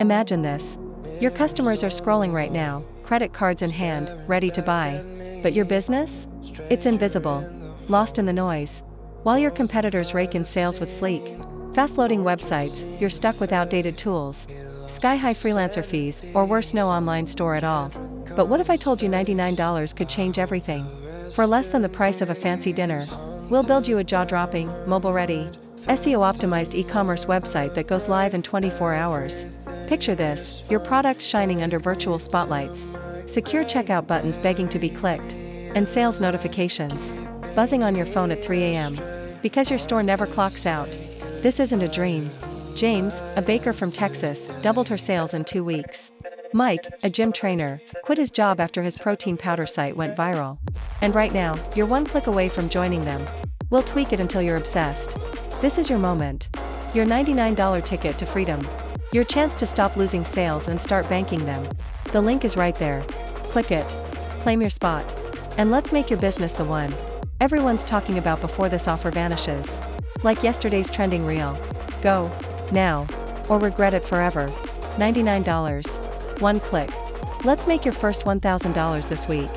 Imagine this. Your customers are scrolling right now, credit cards in hand, ready to buy. But your business? It's invisible, lost in the noise. While your competitors rake in sales with sleek, fast-loading websites, you're stuck with outdated tools, sky-high freelancer fees, or worse, no online store at all. But what if I told you $99 could change everything? For less than the price of a fancy dinner, we'll build you a jaw-dropping, mobile-ready, SEO-optimized e-commerce website that goes live in 24 hours. Picture this, your product shining under virtual spotlights, secure checkout buttons begging to be clicked, and sales notifications buzzing on your phone at 3 a.m. because your store never clocks out. This isn't a dream. James, a baker from Texas, doubled her sales in 2 weeks. Mike, a gym trainer, quit his job after his protein powder site went viral. And right now, you're one click away from joining them. We'll tweak it until you're obsessed. This is your moment. Your $99 ticket to freedom. Your chance to stop losing sales and start banking them. The link is right there. Click it. Claim your spot. And let's make your business the one everyone's talking about before this offer vanishes. Like yesterday's trending reel. Go. Now. Or regret it forever. $99. One click. Let's make your first $1,000 this week.